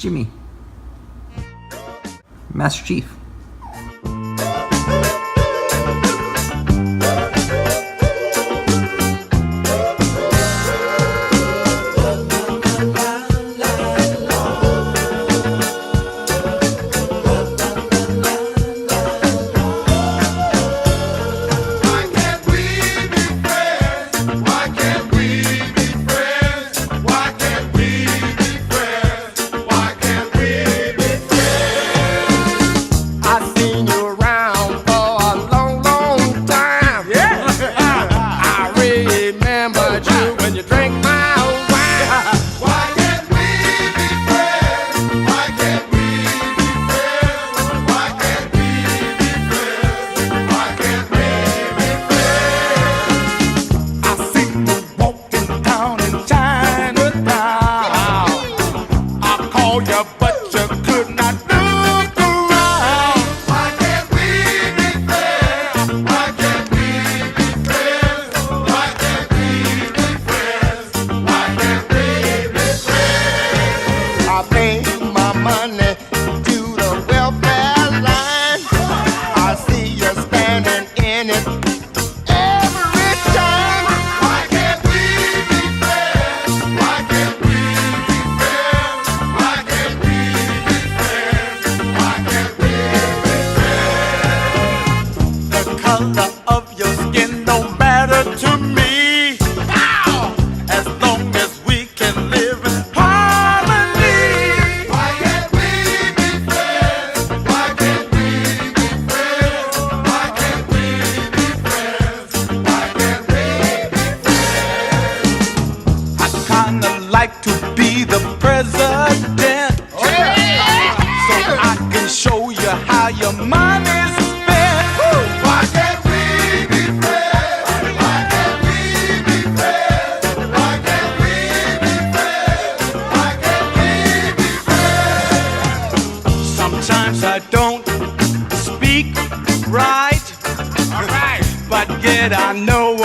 Jimmy. Master Chief. Like to be the president, so I can show you how your money's spent. Why can't we be friends? Why can't we be friends? Why can't we be friends? Why can't we be friends? Sometimes I don't speak right, but yet I know